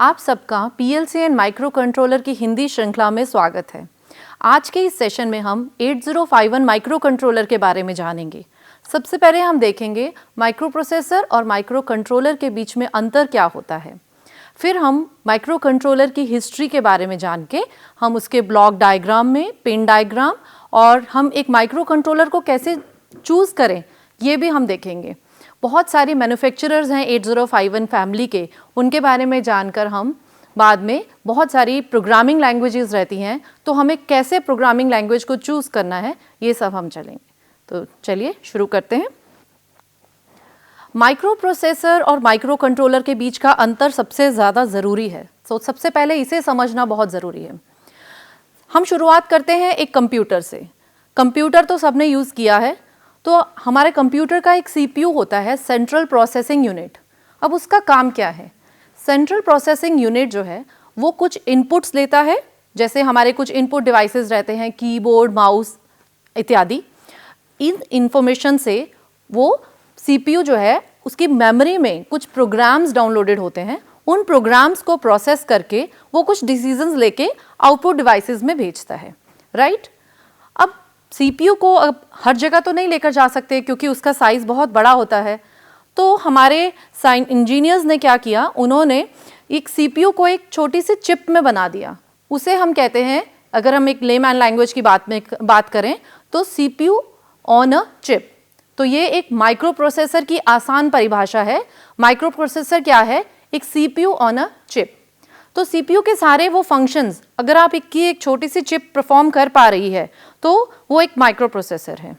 आप सबका PLC and micro controller की हिंदी श्रृंखला में स्वागत है। आज के इस सेशन में हम 8051 माइक्रो कंट्रोलर के बारे में जानेंगे। सबसे पहले हम देखेंगे माइक्रो प्रोसेसर और माइक्रो कंट्रोलर के बीच में अंतर क्या होता है। फिर हम माइक्रो कंट्रोलर की हिस्ट्री के बारे में जान के हम उसके ब्लॉक डायग्राम में पिन डायग्राम और हम एक माइक्रो कंट्रोलर को कैसे चूज़ करें ये भी हम देखेंगे। बहुत सारी मैन्युफैक्चरर्स हैं 8051 फैमिली के, उनके बारे में जानकर हम बाद में बहुत सारी प्रोग्रामिंग लैंग्वेजेस रहती हैं तो हमें कैसे प्रोग्रामिंग लैंग्वेज को चूज़ करना है ये सब हम चलेंगे। तो चलिए शुरू करते हैं। माइक्रो प्रोसेसर और माइक्रो कंट्रोलर के बीच का अंतर सबसे ज़्यादा ज़रूरी है, तो सबसे पहले इसे समझना बहुत ज़रूरी है। हम शुरुआत करते हैं एक कंप्यूटर से। कंप्यूटर तो सबने यूज़ किया है, तो हमारे कंप्यूटर का एक सीपीयू होता है, सेंट्रल प्रोसेसिंग यूनिट। अब उसका काम क्या है? सेंट्रल प्रोसेसिंग यूनिट जो है वो कुछ इनपुट्स लेता है, जैसे हमारे कुछ इनपुट डिवाइसेस रहते हैं, कीबोर्ड, माउस इत्यादि। इन इंफॉर्मेशन से वो सीपीयू जो है उसकी मेमोरी में कुछ प्रोग्राम्स डाउनलोडेड होते हैं, उन प्रोग्राम्स को प्रोसेस करके वो कुछ डिसीजंस लेके आउटपुट डिवाइसेस में भेजता है, राइट? अब सीपीयू को अब हर जगह तो नहीं लेकर जा सकते क्योंकि उसका साइज़ बहुत बड़ा होता है। तो हमारे इंजीनियर्स ने क्या किया, उन्होंने एक सीपीयू को एक छोटी सी चिप में बना दिया। उसे हम कहते हैं, अगर हम एक लेमैन लैंग्वेज की बात करें तो सीपीयू ऑन अ चिप। तो ये एक माइक्रो प्रोसेसर की आसान परिभाषा है। माइक्रो प्रोसेसर क्या है? एक सीपीयू ऑन अ चिप। तो सीपीयू के सारे वो फंक्शंस अगर आप एक छोटी सी चिप परफॉर्म कर पा रही है तो वो एक माइक्रो प्रोसेसर है।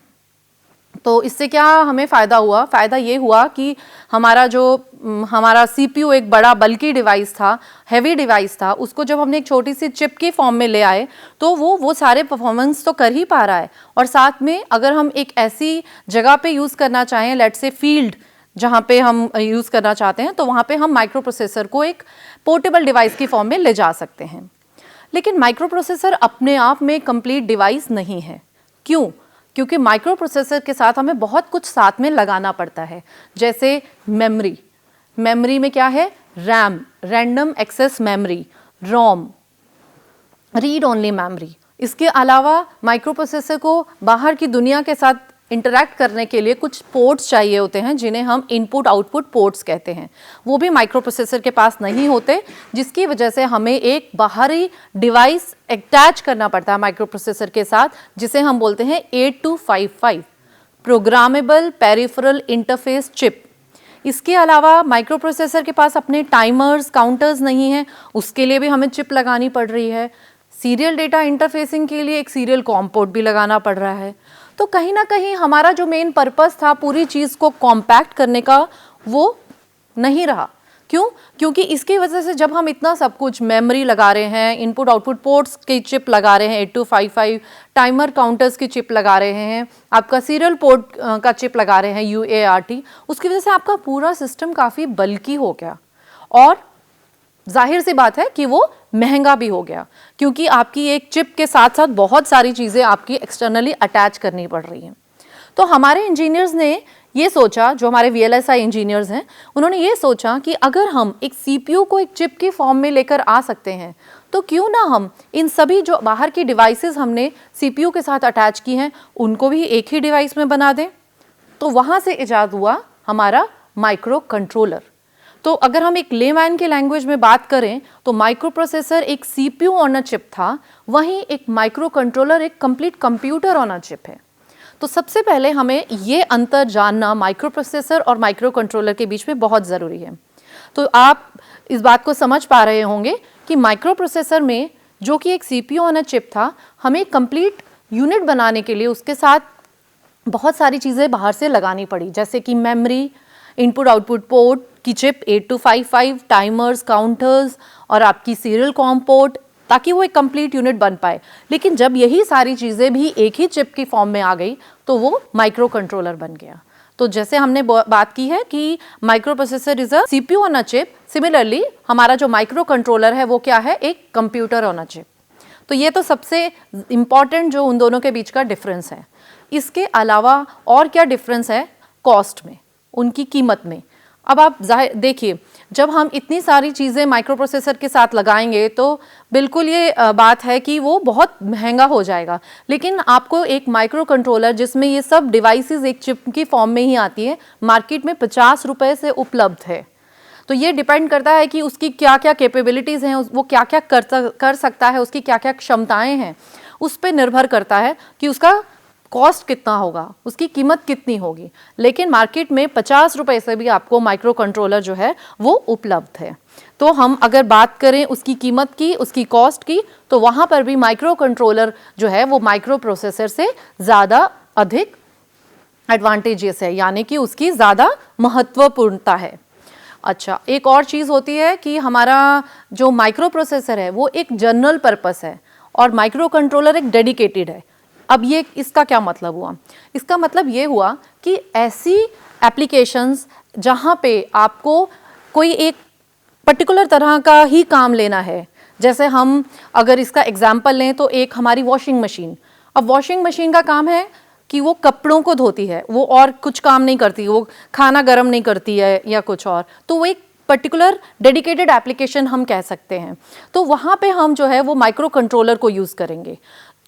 तो इससे क्या हमें फ़ायदा हुआ? फ़ायदा ये हुआ कि हमारा सीपीयू एक बड़ा बल्कि डिवाइस था, हैवी डिवाइस था, उसको जब हमने एक छोटी सी चिप के फॉर्म में ले आए तो वो सारे परफॉर्मेंस तो कर ही पा रहा है। और साथ में अगर हम एक ऐसी जगह पे यूज़ करना चाहें, लेट्स से फील्ड जहाँ पे हम यूज़ करना चाहते हैं, तो वहाँ पे हम माइक्रो प्रोसेसर को एक पोर्टेबल डिवाइस की फॉर्म में ले जा सकते हैं। लेकिन माइक्रो प्रोसेसर अपने आप में कंप्लीट डिवाइस नहीं है। क्यों? क्योंकि माइक्रो प्रोसेसर के साथ हमें बहुत कुछ साथ में लगाना पड़ता है, जैसे मेमोरी। मेमोरी में क्या है? रैम, रैंडम एक्सेस मेमोरी, रोम, रीड ओनली मेमोरी। इसके अलावा माइक्रो प्रोसेसर को बाहर की दुनिया के साथ इंटरैक्ट करने के लिए कुछ पोर्ट्स चाहिए होते हैं, जिन्हें हम इनपुट आउटपुट पोर्ट्स कहते हैं। वो भी माइक्रो प्रोसेसर के पास नहीं होते, जिसकी वजह से हमें एक बाहरी डिवाइस अटैच करना पड़ता है माइक्रो प्रोसेसर के साथ, जिसे हम बोलते हैं 8255 प्रोग्रामेबल पेरिफेरल इंटरफेस चिप। इसके अलावा माइक्रो प्रोसेसर के पास अपने टाइमर्स, काउंटर्स नहीं हैं, उसके लिए भी हमें चिप लगानी पड़ रही है। सीरियल डेटा इंटरफेसिंग के लिए एक सीरियल कॉम पोर्ट भी लगाना पड़ रहा है। तो कहीं ना कहीं हमारा जो मेन पर्पस था पूरी चीज़ को कॉम्पैक्ट करने का, वो नहीं रहा। क्यों? क्योंकि इसकी वजह से जब हम इतना सब कुछ मेमोरी लगा रहे हैं, इनपुट आउटपुट पोर्ट्स की चिप लगा रहे हैं 8255, टाइमर काउंटर्स की चिप लगा रहे हैं, आपका सीरियल पोर्ट का चिप लगा रहे हैं UART, उसकी वजह से आपका पूरा सिस्टम काफ़ी बल्कि हो गया और जाहिर सी बात है कि वो महंगा भी हो गया, क्योंकि आपकी एक चिप के साथ साथ बहुत सारी चीज़ें आपकी एक्सटर्नली अटैच करनी पड़ रही हैं। तो हमारे इंजीनियर्स ने ये सोचा, जो हमारे VLSI इंजीनियर्स हैं, उन्होंने ये सोचा कि अगर हम एक CPU को एक चिप की फॉर्म में लेकर आ सकते हैं तो क्यों ना हम इन सभी जो बाहर की डिवाइसेस हमने CPU के साथ अटैच की हैं उनको भी एक ही डिवाइस में बना दें। तो वहाँ से इजाद हुआ हमारा माइक्रो कंट्रोलर। तो अगर हम एक लेमैन के लैंग्वेज में बात करें तो माइक्रो प्रोसेसर एक CPU ऑन अ चिप था, वहीं एक माइक्रो कंट्रोलर एक complete computer on a chip है। तो सबसे पहले हमें ये अंतर जानना माइक्रो प्रोसेसर और माइक्रो कंट्रोलर के बीच में बहुत ज़रूरी है। तो आप इस बात को समझ पा रहे होंगे कि माइक्रो प्रोसेसर में, जो कि एक CPU ऑन अ चिप था, हमें कंप्लीट यूनिट बनाने के लिए उसके साथ बहुत सारी चीज़ें बाहर से लगानी पड़ी, जैसे कि मेमोरी, इनपुट आउटपुट पोर्ट की चिप 8255, टाइमर्स, काउंटर्स और आपकी सीरियल कॉम पोर्ट, ताकि वो एक कंप्लीट यूनिट बन पाए। लेकिन जब यही सारी चीज़ें भी एक ही चिप की फॉर्म में आ गई तो वो माइक्रो कंट्रोलर बन गया। तो जैसे हमने बात की है कि micro processor is a CPU on a chip, similarly हमारा जो माइक्रो कंट्रोलर है वो क्या है? एक कंप्यूटर ऑन अ चिप। तो ये तो सबसे इम्पॉर्टेंट जो उन दोनों के बीच का डिफरेंस है। इसके अलावा और क्या डिफरेंस है? कॉस्ट में, उनकी कीमत में। अब आप देखिए, जब हम इतनी सारी चीज़ें माइक्रो प्रोसेसर के साथ लगाएंगे तो बिल्कुल ये बात है कि वो बहुत महंगा हो जाएगा। लेकिन आपको एक माइक्रो कंट्रोलर जिसमें ये सब डिवाइसेस एक चिप की फॉर्म में ही आती है, मार्केट में 50 रुपये से उपलब्ध है। तो ये डिपेंड करता है कि उसकी क्या क्या कैपेबिलिटीज़ हैं, वो क्या क्या कर सकता है, उसकी क्या क्या क्षमताएँ हैं, उस पर निर्भर करता है कि उसका कॉस्ट कितना होगा, उसकी कीमत कितनी होगी। लेकिन मार्केट में 50 रुपये से भी आपको माइक्रो कंट्रोलर जो है वो उपलब्ध है। तो हम अगर बात करें उसकी कीमत की, उसकी कॉस्ट की, तो वहाँ पर भी माइक्रो कंट्रोलर जो है वो माइक्रो प्रोसेसर से ज़्यादा अधिक एडवांटेजियस है, यानी कि उसकी ज़्यादा महत्वपूर्णता है। अच्छा, एक और चीज़ होती है कि हमारा जो माइक्रो प्रोसेसर है वो एक जनरल पर्पस है और माइक्रो कंट्रोलर एक डेडिकेटेड है। अब ये इसका क्या मतलब हुआ? इसका मतलब ये हुआ कि ऐसी एप्लीकेशंस जहाँ पे आपको कोई एक पर्टिकुलर तरह का ही काम लेना है, जैसे हम अगर इसका एग्जाम्पल लें तो एक हमारी वॉशिंग मशीन। अब वॉशिंग मशीन का काम है कि वो कपड़ों को धोती है, वो और कुछ काम नहीं करती, वो खाना गर्म नहीं करती है या कुछ और, तो वो एक पर्टिकुलर डेडिकेटेड एप्लीकेशन हम कह सकते हैं। तो वहाँ पे हम जो है वो माइक्रो कंट्रोलर को यूज़ करेंगे,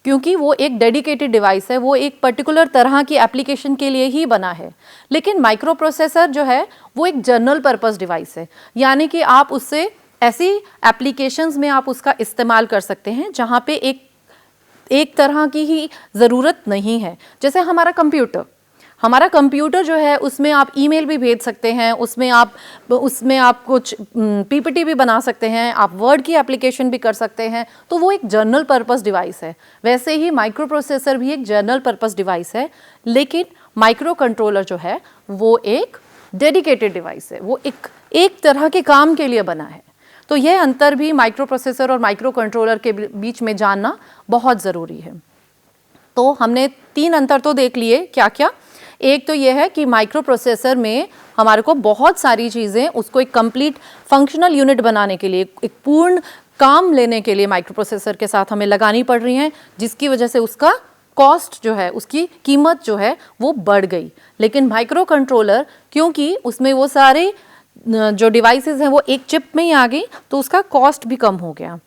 क्योंकि वो एक डेडिकेटेड डिवाइस है, वो एक पर्टिकुलर तरह की एप्लीकेशन के लिए ही बना है। लेकिन माइक्रो प्रोसेसर जो है वो एक जनरल पर्पस डिवाइस है, यानी कि आप उससे ऐसी एप्लीकेशंस में आप उसका इस्तेमाल कर सकते हैं जहाँ पे एक तरह की ही ज़रूरत नहीं है। जैसे हमारा कंप्यूटर जो है उसमें आप ईमेल भी भेज सकते हैं, उसमें आप कुछ पीपीटी भी बना सकते हैं, आप वर्ड की एप्लीकेशन भी कर सकते हैं, तो वो एक जनरल पर्पस डिवाइस है। वैसे ही माइक्रो प्रोसेसर भी एक जनरल पर्पस डिवाइस है, लेकिन माइक्रो कंट्रोलर जो है वो एक डेडिकेटेड डिवाइस है, वो एक तरह के काम के लिए बना है। तो यह अंतर भी माइक्रो प्रोसेसर और माइक्रो कंट्रोलर के बीच में जानना बहुत ज़रूरी है। तो हमने 3 अंतर तो देख लिए, क्या क्या? एक तो यह है कि माइक्रो प्रोसेसर में हमारे को बहुत सारी चीज़ें उसको एक कंप्लीट फंक्शनल यूनिट बनाने के लिए, एक पूर्ण काम लेने के लिए माइक्रो प्रोसेसर के साथ हमें लगानी पड़ रही हैं, जिसकी वजह से उसका कॉस्ट जो है, उसकी कीमत जो है वो बढ़ गई। लेकिन माइक्रो कंट्रोलर, क्योंकि उसमें वो सारे जो डिवाइसेस हैं वो एक चिप में ही आ गई, तो उसका कॉस्ट भी कम हो गया।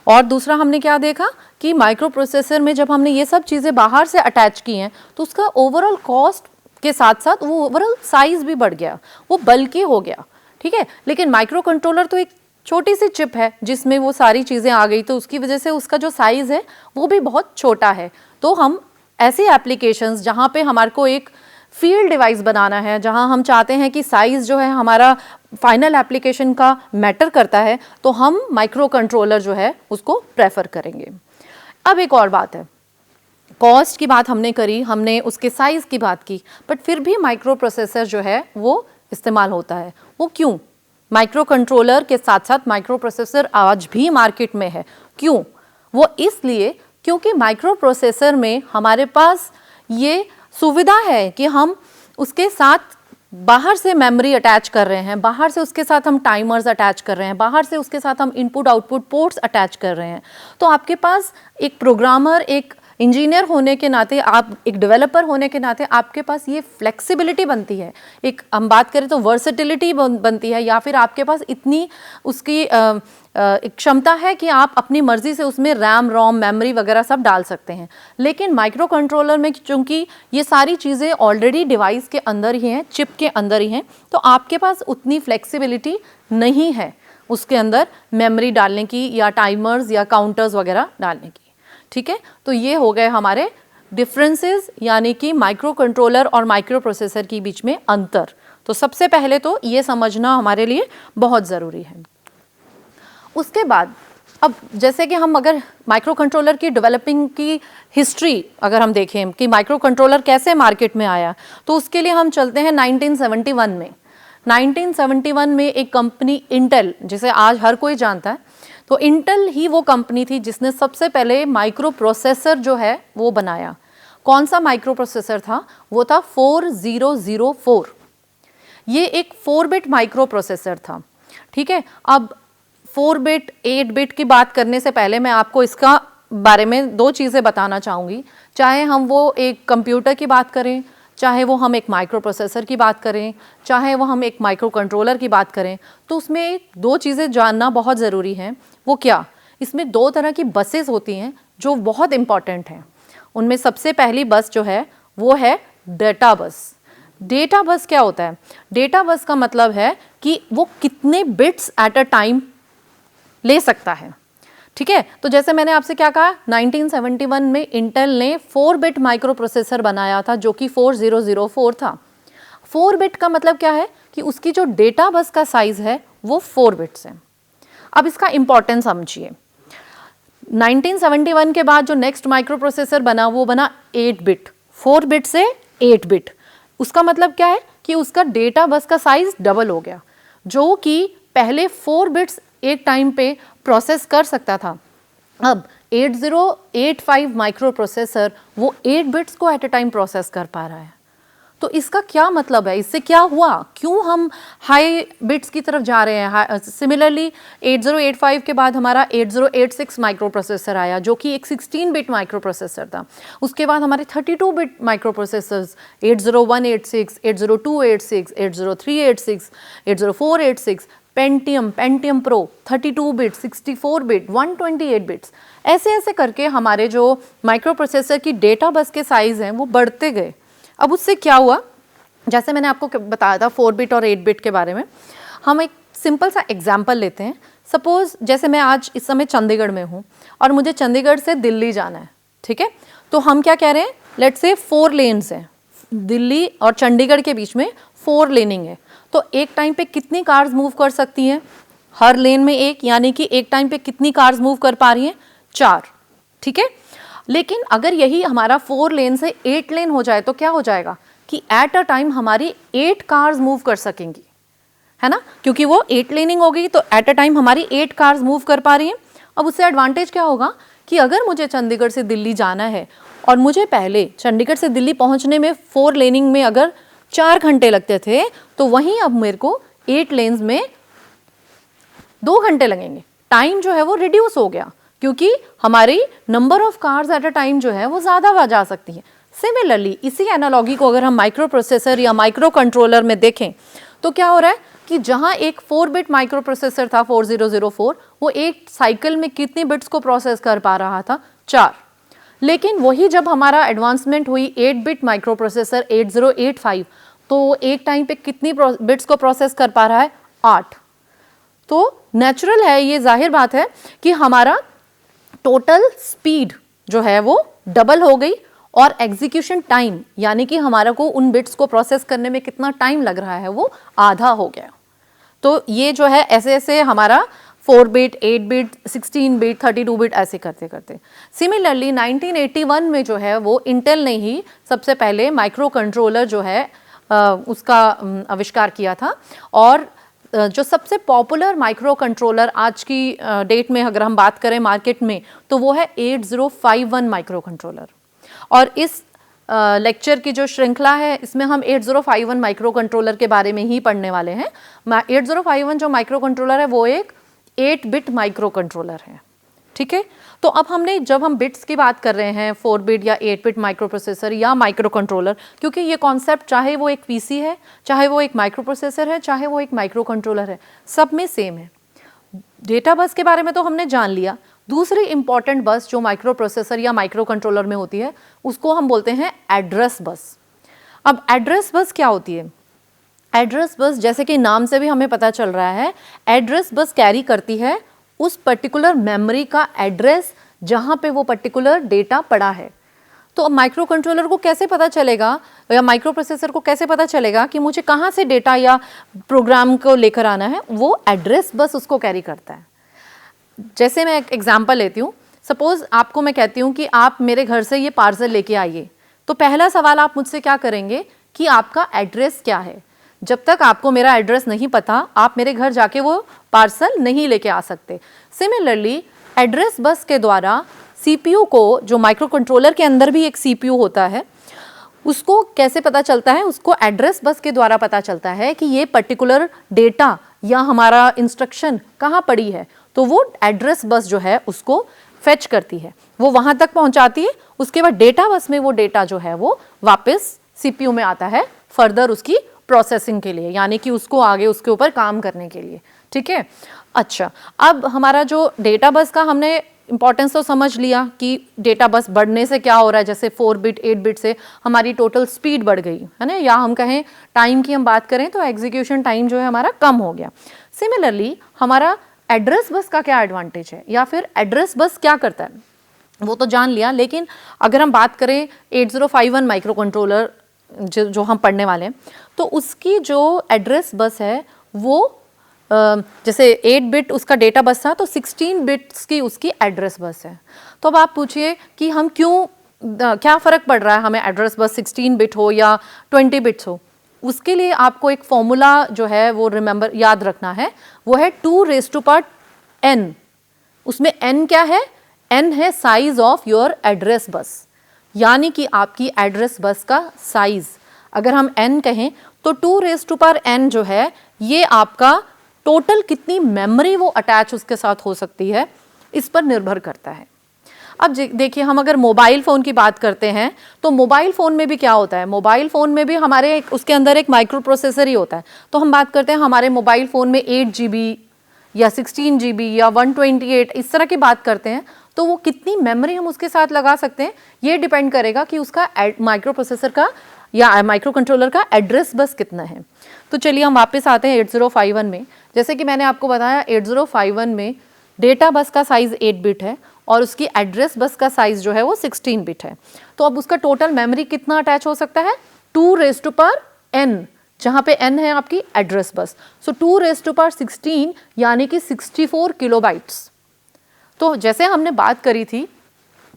और दूसरा हमने क्या देखा कि माइक्रो प्रोसेसर में जब हमने ये सब चीज़ें बाहर से अटैच की हैं तो उसका ओवरऑल कॉस्ट के साथ साथ वो ओवरऑल साइज़ भी बढ़ गया, वो बल्कि हो गया, ठीक है। लेकिन माइक्रो कंट्रोलर तो एक छोटी सी चिप है जिसमें वो सारी चीज़ें आ गई, तो उसकी वजह से उसका जो साइज़ है वो भी बहुत छोटा है। तो हम ऐसी एप्लीकेशंस जहाँ पे हमारे को एक फील्ड डिवाइस बनाना है, जहाँ हम चाहते हैं कि साइज़ जो है हमारा फाइनल एप्लीकेशन का मैटर करता है, तो हम माइक्रो कंट्रोलर जो है उसको प्रेफर करेंगे। अब एक और बात है, कॉस्ट की बात हमने करी, हमने उसके साइज़ की बात की, बट फिर भी माइक्रो प्रोसेसर जो है वो इस्तेमाल होता है। वो क्यों? माइक्रो कंट्रोलर के साथ साथ माइक्रो प्रोसेसर आज भी मार्केट में है। क्यों? वो इसलिए क्योंकि माइक्रो प्रोसेसर में हमारे पास ये सुविधा है कि हम उसके साथ बाहर से मेमोरी अटैच कर रहे हैं, बाहर से उसके साथ हम टाइमर्स अटैच कर रहे हैं, बाहर से उसके साथ हम इनपुट आउटपुट पोर्ट्स अटैच कर रहे हैं। तो आपके पास एक प्रोग्रामर, एक इंजीनियर होने के नाते, आप एक डेवलपर होने के नाते आपके पास ये फ्लेक्सिबिलिटी बनती है, एक हम बात करें तो वर्सेटिलिटी बनती है, या फिर आपके पास इतनी उसकी एक क्षमता है कि आप अपनी मर्जी से उसमें रैम, रोम, मेमोरी वगैरह सब डाल सकते हैं। लेकिन माइक्रो कंट्रोलर में चूंकि ये सारी चीज़ें ऑलरेडी डिवाइस के अंदर ही हैं, चिप के अंदर ही हैं, तो आपके पास उतनी फ्लेक्सिबिलिटी नहीं है उसके अंदर मेमोरी डालने की या टाइमर्स या काउंटर्स वगैरह डालने की, ठीक है। तो ये हो गए हमारे डिफरेंसेस, यानी कि माइक्रो कंट्रोलर और माइक्रो प्रोसेसर के बीच में अंतर। तो सबसे पहले तो ये समझना हमारे लिए बहुत ज़रूरी है। उसके बाद अब जैसे कि हम अगर माइक्रो कंट्रोलर की डेवलपिंग की हिस्ट्री अगर हम देखें कि माइक्रो कंट्रोलर कैसे मार्केट में आया, तो उसके लिए हम चलते हैं 1971 में। 1971 में एक कंपनी इंटेल, जिसे आज हर कोई जानता है, तो इंटेल ही वो कंपनी थी जिसने सबसे पहले माइक्रो प्रोसेसर जो है वो बनाया। कौन सा माइक्रो प्रोसेसर था? वो था 4004। ये एक 4 बिट माइक्रो प्रोसेसर था, ठीक है। अब 4 बिट 8 बिट की बात करने से पहले मैं आपको इसका बारे में 2 चीज़ें बताना चाहूँगी। चाहे हम वो एक कंप्यूटर की बात करें, चाहे वो हम एक माइक्रो प्रोसेसर की बात करें, चाहे वो हम एक माइक्रो कंट्रोलर की बात करें, तो उसमें दो चीज़ें जानना बहुत ज़रूरी है। वो क्या? इसमें दो तरह की बसेस होती हैं जो बहुत इम्पॉर्टेंट हैं। उनमें सबसे पहली बस जो है वो है डेटा बस। डेटा बस क्या होता है? डेटा बस का मतलब है कि वो कितने बिट्स एट अ टाइम ले सकता है। ठीक है, तो जैसे मैंने आपसे क्या कहा, 1971 में इंटेल ने 4 बिट माइक्रो प्रोसेसर बनाया था जो कि 4004 था। 4 बिट का मतलब क्या है कि उसकी जो डेटा बस का साइज है वो 4 बिट्स है। अब इसका इंपॉर्टेंस समझिए। 1971 के बाद जो नेक्स्ट माइक्रो प्रोसेसर बना वो बना 8 बिट, 4 बिट से 8 बिट। उसका मतलब क्या है कि उसका डेटा बस का साइज डबल हो गया। जो कि पहले 4 बिट्स एक टाइम पे प्रोसेस कर सकता था, अब 8085 माइक्रो प्रोसेसर वो 8 बिट्स को एट अ टाइम प्रोसेस कर पा रहा है। तो इसका क्या मतलब है? इससे क्या हुआ? क्यों हम हाई बिट्स की तरफ जा रहे हैं? सिमिलरली 8085 के बाद हमारा 8086 माइक्रो प्रोसेसर आया जो कि एक 16 बिट माइक्रो प्रोसेसर था। उसके बाद हमारे 32 bit micro processors 80186, 80286, 80386, 80486, Pentium pro 32 bit, 64 bit, 128 bits, ऐसे ऐसे करके हमारे जो माइक्रो प्रोसेसर की डेटा बस के साइज हैं वो बढ़ते गए। अब उससे क्या हुआ? जैसे मैंने आपको बताया था 4 बिट और 8 बिट के बारे में, हम एक सिंपल सा एग्जांपल लेते हैं। सपोज जैसे मैं आज इस समय चंडीगढ़ में हूँ और मुझे चंडीगढ़ से दिल्ली जाना है, ठीक है? तो हम क्या कह रहे हैं, लेट्स से 4 लेन्स हैं, दिल्ली और चंडीगढ़ के बीच में 4 लेनिंग है। तो एक टाइम पे कितनी कार्स मूव कर सकती हैं? हर लेन में एक, यानी कि एक टाइम पे कितनी कार्स मूव कर पा रही हैं? 4, ठीक है? लेकिन अगर यही हमारा 4 लेन से 8 लेन हो जाए तो क्या हो जाएगा कि एट अ टाइम हमारी 8 कार्स मूव कर सकेंगी, है ना? क्योंकि वो 8 लेनिंग हो गई तो एट अ टाइम हमारी 8 कार्स मूव कर पा रही हैं। अब उससे एडवांटेज क्या होगा कि अगर मुझे चंडीगढ़ से दिल्ली जाना है और मुझे पहले चंडीगढ़ से दिल्ली पहुंचने में 4 लेनिंग में अगर 4 घंटे लगते थे, तो वहीं अब मेरे को 8 लेन्स में 2 घंटे लगेंगे। टाइम जो है वो रिड्यूस हो गया क्योंकि हमारी number of cars at a time जो है वो ज़्यादा जा सकती है। सिमिलरली इसी एनालॉगी को अगर हम माइक्रो प्रोसेसर या माइक्रो कंट्रोलर में देखें तो क्या हो रहा है कि जहां एक 4 बिट माइक्रो प्रोसेसर था 4004, वो एक साइकिल में कितनी बिट्स को प्रोसेस कर पा रहा था? 4। लेकिन वही जब हमारा एडवांसमेंट हुई 8 बिट माइक्रो प्रोसेसर 8085, तो एक टाइम पे कितनी बिट्स को प्रोसेस कर पा रहा है? 8। तो नेचुरल है, ये जाहिर बात है कि हमारा टोटल स्पीड जो है वो डबल हो गई और एग्जीक्यूशन टाइम, यानी कि हमारा को उन बिट्स को प्रोसेस करने में कितना टाइम लग रहा है वो आधा हो गया। तो ये जो है ऐसे ऐसे हमारा 4 बिट, 8 बिट, 16 बिट, 32 बिट ऐसे करते करते। सिमिलरली 1981 में जो है वो इंटेल ने ही सबसे पहले माइक्रो कंट्रोलर जो है उसका आविष्कार किया था। और जो सबसे पॉपुलर माइक्रो कंट्रोलर आज की डेट में अगर हम बात करें मार्केट में, तो वो है 8051 माइक्रो कंट्रोलर। और इस लेक्चर की जो श्रृंखला है इसमें हम 8051 माइक्रो कंट्रोलर के बारे में ही पढ़ने वाले हैं। 8051 जो माइक्रो कंट्रोलर है वो एक 8 बिट माइक्रो कंट्रोलर है, ठीक है? तो अब हमने जब हम बिट्स की बात कर रहे हैं 4 बिट या 8 बिट माइक्रो प्रोसेसर या माइक्रो कंट्रोलर, क्योंकि ये कॉन्सेप्ट चाहे वो एक पीसी है, चाहे वो एक माइक्रो प्रोसेसर है, चाहे वो एक माइक्रो कंट्रोलर है, सब में सेम है। डेटा बस के बारे में तो हमने जान लिया। दूसरी इंपॉर्टेंट बस जो माइक्रो प्रोसेसर या माइक्रो कंट्रोलर में होती है उसको हम बोलते हैं एड्रेस बस। अब एड्रेस बस क्या होती है? एड्रेस बस जैसे कि नाम से भी हमें पता चल रहा है, एड्रेस बस कैरी करती है उस पर्टिकुलर मेमोरी का एड्रेस जहां पे वो पर्टिकुलर डेटा पड़ा है। तो अब माइक्रो कंट्रोलर को कैसे पता चलेगा या माइक्रो प्रोसेसर को कैसे पता चलेगा कि मुझे कहां से डेटा या प्रोग्राम को लेकर आना है? वो एड्रेस बस उसको कैरी करता है। जैसे मैं एक एग्जांपल लेती हूँ, सपोज आपको मैं कहती हूँ कि आप मेरे घर से ये पार्सल लेके आइए, तो पहला सवाल आप मुझसे क्या करेंगे कि आपका एड्रेस क्या है? जब तक आपको मेरा एड्रेस नहीं पता, आप मेरे घर जाके वो पार्सल नहीं लेके आ सकते। सिमिलरली एड्रेस बस के द्वारा सीपीयू को, जो माइक्रो कंट्रोलर के अंदर भी एक सीपीयू होता है, उसको कैसे पता चलता है? उसको एड्रेस बस के द्वारा पता चलता है कि ये पर्टिकुलर डेटा या हमारा इंस्ट्रक्शन कहाँ पड़ी है। तो वो एड्रेस बस जो है उसको फेच करती है, वो वहाँ तक पहुँचाती है। उसके बाद डेटा बस में वो डेटा जो है वो वापस CPU में आता है फर्दर उसकी प्रोसेसिंग के लिए, यानी कि उसको आगे उसके ऊपर काम करने के लिए, ठीक है। अच्छा, अब हमारा जो डेटा बस का हमने इंपॉर्टेंस तो समझ लिया कि डेटा बस बढ़ने से क्या हो रहा है, जैसे 4 बिट 8 बिट से हमारी टोटल स्पीड बढ़ गई है ना, या हम कहें टाइम की हम बात करें तो एग्जीक्यूशन टाइम जो है हमारा कम हो गया। सिमिलरली हमारा एड्रेस बस का क्या एडवांटेज है, या फिर एड्रेस बस क्या करता है वो तो जान लिया, लेकिन अगर हम बात करें 8051 माइक्रो कंट्रोलर जो हम पढ़ने वाले हैं, तो उसकी जो एड्रेस बस है वो जैसे 8 बिट उसका डेटा बस था, तो 16 बिट्स की उसकी एड्रेस बस है। तो अब आप पूछिए कि हम क्या फ़र्क पड़ रहा है हमें एड्रेस बस 16 बिट हो या 20 बिट्स हो। उसके लिए आपको एक फॉर्मूला जो है वो रिमेंबर याद रखना है, वो है 2n। उसमें n क्या है, n है size of your address bus, यानी कि आपकी एड्रेस बस का साइज अगर हम n कहें तो 2n जो है ये आपका टोटल कितनी मेमोरी वो अटैच उसके साथ हो सकती है इस पर निर्भर करता है। अब देखिए, हम अगर मोबाइल फ़ोन की बात करते हैं तो मोबाइल फ़ोन में भी क्या होता है, मोबाइल फ़ोन में भी हमारे उसके अंदर एक माइक्रो प्रोसेसर ही होता है। तो हम बात करते हैं हमारे मोबाइल फ़ोन में 8 GB या 16 GB या 128 इस तरह की बात करते हैं, तो वो कितनी मेमोरी हम उसके साथ लगा सकते हैं ये डिपेंड करेगा कि उसका माइक्रो प्रोसेसर का या माइक्रो कंट्रोलर का एड्रेस बस कितना है। तो चलिए हम वापस आते हैं 8051 में। जैसे कि मैंने आपको बताया 8051 में डेटा बस का साइज़ 8 बिट है और उसकी एड्रेस बस का साइज़ जो है वो 16 बिट है। तो अब उसका टोटल मेमोरी कितना अटैच हो सकता है, 2n, जहाँ पे n है आपकी एड्रेस बस, सो 216 यानी कि 64 किलोबाइट्स। तो जैसे हमने बात करी थी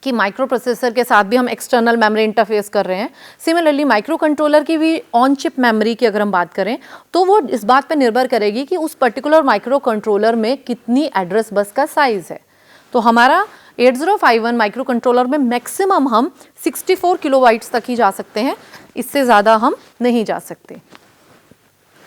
कि माइक्रो प्रोसेसर के साथ भी हम एक्सटर्नल मेमोरी इंटरफेस कर रहे हैं, सिमिलरली माइक्रो कंट्रोलर की भी ऑन चिप मेमोरी की अगर हम बात करें तो वो इस बात पर निर्भर करेगी कि उस पर्टिकुलर माइक्रो कंट्रोलर में कितनी एड्रेस बस का साइज है। तो हमारा 8051 माइक्रो कंट्रोलर में मैक्सिमम हम 64 किलोबाइट्स तक ही जा सकते हैं, इससे ज़्यादा हम नहीं जा सकते।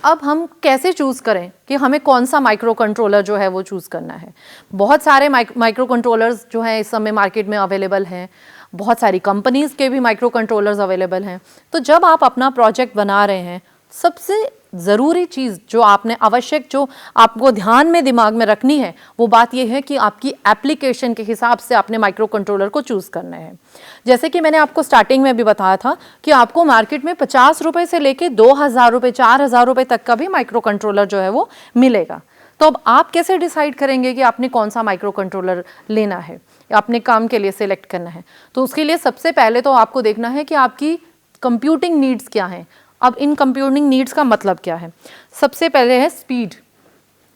अब हम कैसे चूज़ करें कि हमें कौन सा माइक्रो कंट्रोलर जो है वो चूज़ करना है। बहुत सारे माइक्रो कंट्रोलर्स जो हैं इस समय मार्केट में अवेलेबल हैं, बहुत सारी कंपनीज़ के भी माइक्रो कंट्रोलर्स अवेलेबल हैं। तो जब आप अपना प्रोजेक्ट बना रहे हैं, सबसे ज़रूरी चीज़ जो आपने आवश्यक जो आपको ध्यान में दिमाग में रखनी है वो बात यह है कि आपकी एप्लीकेशन के हिसाब से आपने माइक्रो कंट्रोलर को चूज़ करना है। जैसे कि मैंने आपको स्टार्टिंग में भी बताया था कि आपको मार्केट में 50 रुपये से लेके 2000 रुपये 4000 रुपये तक का भी माइक्रो कंट्रोलर जो है वो मिलेगा। तो अब आप कैसे डिसाइड करेंगे कि आपने कौन सा माइक्रो कंट्रोलर लेना है या अपने काम के लिए सिलेक्ट करना है। तो उसके लिए सबसे पहले तो आपको देखना है कि आपकी कंप्यूटिंग नीड्स क्या हैं। अब इन कंप्यूटिंग नीड्स का मतलब क्या है, सबसे पहले है स्पीड।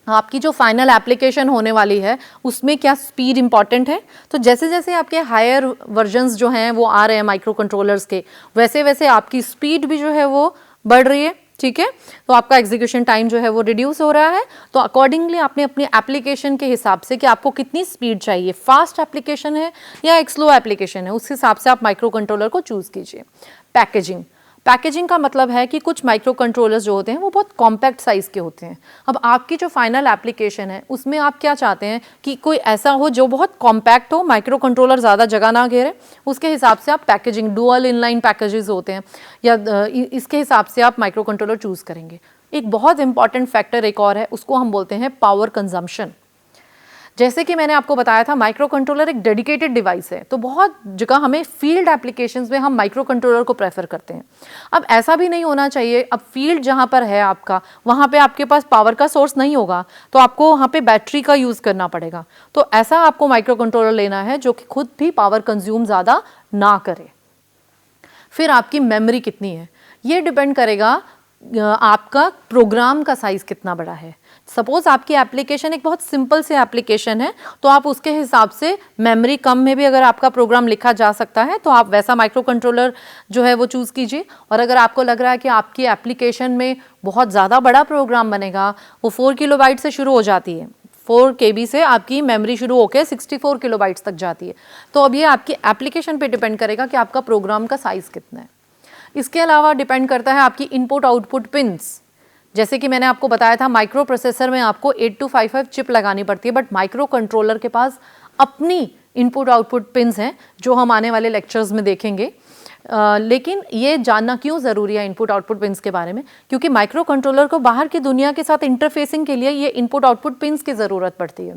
आपकी जो फाइनल एप्लीकेशन होने वाली है उसमें क्या स्पीड इंपॉर्टेंट है। तो जैसे जैसे आपके हायर वर्जन्स जो हैं वो आ रहे हैं माइक्रो कंट्रोलर्स के, वैसे वैसे आपकी स्पीड भी जो है वो बढ़ रही है, ठीक है। तो आपका एग्जीक्यूशन टाइम जो है वो रिड्यूस हो रहा है। तो अकॉर्डिंगली आपने अपनी एप्लीकेशन के हिसाब से कि आपको कितनी स्पीड चाहिए, फास्ट एप्लीकेशन है या एक स्लो एप्लीकेशन है, उस हिसाब से आप माइक्रो कंट्रोलर को चूज़ कीजिए। पैकेजिंग का मतलब है कि कुछ माइक्रो कंट्रोलर्स जो होते हैं वो बहुत कॉम्पैक्ट साइज़ के होते हैं। अब आपकी जो फाइनल एप्लीकेशन है उसमें आप क्या चाहते हैं कि कोई ऐसा हो जो बहुत कॉम्पैक्ट हो, माइक्रो कंट्रोलर ज़्यादा जगह ना घेरे, उसके हिसाब से आप पैकेजिंग डुअल इनलाइन पैकेजेस होते हैं या इसके हिसाब से आप माइक्रो कंट्रोलर चूज़ करेंगे। एक बहुत इंपॉर्टेंट फैक्टर एक और है, उसको हम बोलते हैं पावर कंजम्पशन। जैसे कि मैंने आपको बताया था माइक्रो कंट्रोलर एक डेडिकेटेड डिवाइस है, तो बहुत जगह हमें फील्ड एप्लीकेशंस में हम माइक्रो कंट्रोलर को प्रेफर करते हैं। अब ऐसा भी नहीं होना चाहिए, अब फील्ड जहाँ पर है आपका वहाँ पे आपके पास पावर का सोर्स नहीं होगा तो आपको वहाँ पे बैटरी का यूज़ करना पड़ेगा। तो ऐसा आपको माइक्रो कंट्रोलर लेना है जो कि खुद भी पावर कंज्यूम ज़्यादा ना करे। फिर आपकी मेमोरी कितनी है, ये डिपेंड करेगा आपका प्रोग्राम का साइज़ कितना बड़ा है। सपोज आपकी एप्लीकेशन एक बहुत सिंपल से एप्लीकेशन है तो आप उसके हिसाब से मेमोरी कम में भी अगर आपका प्रोग्राम लिखा जा सकता है तो आप वैसा माइक्रो कंट्रोलर जो है वो चूज़ कीजिए। और अगर आपको लग रहा है कि आपकी एप्लीकेशन में बहुत ज़्यादा बड़ा प्रोग्राम बनेगा, वो 4 किलोबाइट से शुरू हो जाती है, 4 KB से आपकी मेमोरी शुरू होकर 64 किलोबाइट्स तक जाती है, तो अब ये आपकी एप्लीकेशन पे डिपेंड करेगा कि आपका प्रोग्राम का साइज़ कितना है। इसके अलावा डिपेंड करता है आपकी इनपुट आउटपुट पिन्स। जैसे कि मैंने आपको बताया था माइक्रो प्रोसेसर में आपको 8255 चिप लगानी पड़ती है, बट माइक्रो कंट्रोलर के पास अपनी इनपुट आउटपुट पिन्स हैं जो हम आने वाले लेक्चर्स में देखेंगे। लेकिन ये जानना क्यों ज़रूरी है इनपुट आउटपुट पिंस के बारे में, क्योंकि माइक्रो कंट्रोलर को बाहर की दुनिया के साथ इंटरफेसिंग के लिए ये इनपुट आउटपुट पिंस की ज़रूरत पड़ती है।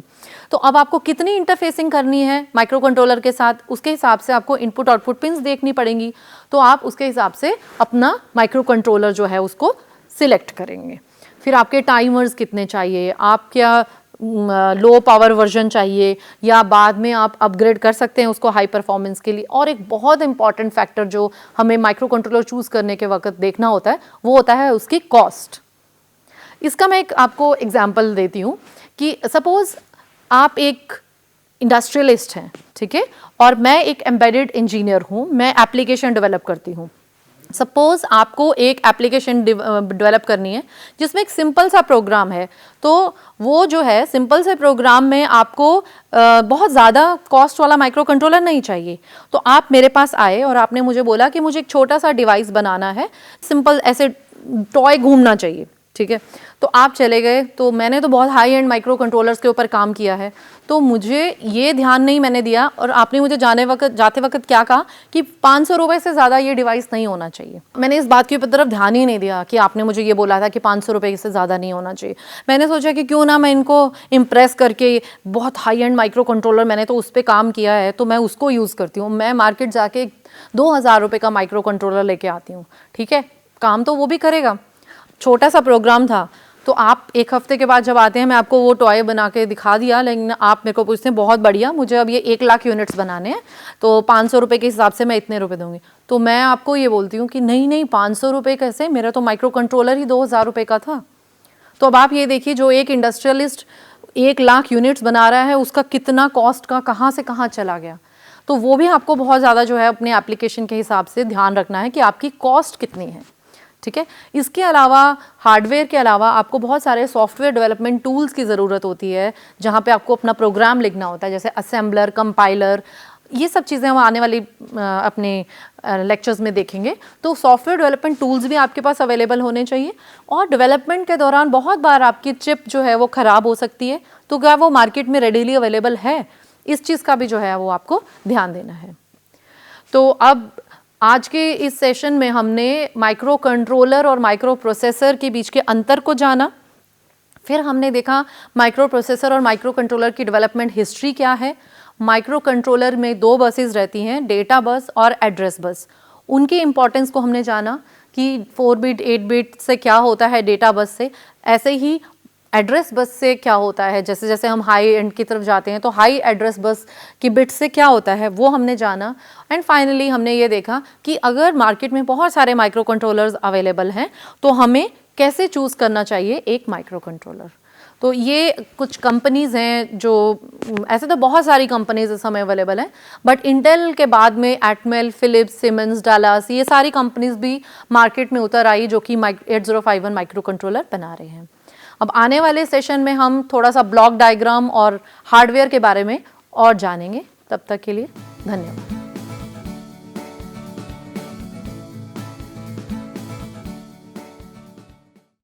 तो अब आपको कितनी इंटरफेसिंग करनी है माइक्रो कंट्रोलर के साथ, उसके हिसाब से आपको इनपुट आउटपुट पिंस देखनी पड़ेंगी। तो आप उसके हिसाब से अपना माइक्रो कंट्रोलर जो है उसको सिलेक्ट करेंगे। फिर आपके टाइमर्स कितने चाहिए, आप क्या लो पावर वर्जन चाहिए या बाद में आप अपग्रेड कर सकते हैं उसको हाई परफॉर्मेंस के लिए। और एक बहुत इंपॉर्टेंट फैक्टर जो हमें माइक्रो कंट्रोलर चूज़ करने के वक्त देखना होता है वो होता है उसकी कॉस्ट। इसका मैं एक आपको एग्जांपल देती हूँ कि सपोज़ आप एक इंडस्ट्रियलिस्ट हैं, ठीक है, और मैं एक एम्बेडेड इंजीनियर हूँ, मैं एप्लीकेशन डेवलप करती हूँ। सपोज आपको एक एप्लीकेशन डेवलप करनी है जिसमें एक सिंपल सा प्रोग्राम है, तो वो जो है सिंपल से प्रोग्राम में आपको बहुत ज़्यादा कॉस्ट वाला माइक्रो कंट्रोलर नहीं चाहिए। तो आप मेरे पास आए और आपने मुझे बोला कि मुझे एक छोटा सा डिवाइस बनाना है, सिंपल ऐसे टॉय घूमना चाहिए, ठीक है। तो आप चले गए, तो मैंने तो बहुत हाई एंड माइक्रो कंट्रोलर्स के ऊपर काम किया है, तो मुझे ये ध्यान नहीं मैंने दिया और आपने मुझे जाते वक्त क्या कहा कि 500 रुपये से ज़्यादा ये डिवाइस नहीं होना चाहिए। मैंने इस बात की तरफ ध्यान ही नहीं दिया कि आपने मुझे ये बोला था कि 500 रुपये से ज़्यादा नहीं होना चाहिए। मैंने सोचा कि क्यों ना मैं इनको इम्प्रेस करके बहुत हाई एंड माइक्रो कंट्रोलर, मैंने तो उस पर काम किया है तो मैं उसको यूज़ करती हूँ। मैं मार्केट जाके 2000 रुपये का माइक्रो कंट्रोलर लेके आती हूँ, ठीक है, काम तो वो भी करेगा, छोटा सा प्रोग्राम था। तो आप एक हफ्ते के बाद जब आते हैं, मैं आपको वो टॉय बना के दिखा दिया, लेकिन आप मेरे को पूछते हैं बहुत बढ़िया, मुझे अब ये 1 लाख यूनिट्स बनाने हैं तो 500 रुपये के हिसाब से मैं इतने रुपए दूंगी। तो मैं आपको ये बोलती हूँ कि नहीं 500 रुपये कैसे, मेरा तो माइक्रो कंट्रोलर ही 2000 रुपये का था। तो अब आप ये देखिए, जो एक इंडस्ट्रियलिस्ट 1 लाख यूनिट्स बना रहा है उसका कितना कॉस्ट का कहाँ से कहाँ चला गया। तो वो भी आपको बहुत ज़्यादा जो है अपने एप्लीकेशन के हिसाब से ध्यान रखना है कि आपकी कॉस्ट कितनी है, ठीक है। इसके अलावा हार्डवेयर के अलावा आपको बहुत सारे सॉफ्टवेयर डेवलपमेंट टूल्स की ज़रूरत होती है जहाँ पे आपको अपना प्रोग्राम लिखना होता है, जैसे असेंबलर, कंपाइलर, ये सब चीज़ें हम आने वाली अपने लेक्चर्स में देखेंगे। तो सॉफ्टवेयर डेवलपमेंट टूल्स भी आपके पास अवेलेबल होने चाहिए। और डेवलपमेंट के दौरान बहुत बार आपकी चिप जो है वो ख़राब हो सकती है, तो क्या वो मार्केट में रेडीली अवेलेबल है, इस चीज़ का भी जो है वो आपको ध्यान देना है। तो अब आज के इस सेशन में हमने माइक्रो कंट्रोलर और माइक्रो प्रोसेसर के बीच के अंतर को जाना। फिर हमने देखा माइक्रो प्रोसेसर और माइक्रो कंट्रोलर की डेवलपमेंट हिस्ट्री क्या है। माइक्रो कंट्रोलर में 2 बसेस रहती हैं, डेटा बस और एड्रेस बस। उनकी इंपॉर्टेंस को हमने जाना कि 4 बिट 8 बिट से क्या होता है डेटा बस से, ऐसे ही एड्रेस बस से क्या होता है। जैसे जैसे हम हाई एंड की तरफ जाते हैं तो हाई एड्रेस बस की बिट से क्या होता है वो हमने जाना। एंड फाइनली हमने ये देखा कि अगर मार्केट में बहुत सारे माइक्रो कंट्रोलर्स अवेलेबल हैं तो हमें कैसे चूज़ करना चाहिए एक माइक्रो कंट्रोलर। तो ये कुछ कंपनीज़ हैं जो, ऐसे तो बहुत सारी कंपनीज इस समय अवेलेबल हैं, बट इंटेल के बाद में एटमेल, फिलिप्स, सिमेंस, डालास, ये सारी कंपनीज भी मार्केट में उतर आई जो कि 8051 माइक्रो कंट्रोलर बना रहे हैं। अब आने वाले सेशन में हम थोड़ा सा ब्लॉक डायग्राम और हार्डवेयर के बारे में और जानेंगे। तब तक के लिए धन्यवाद।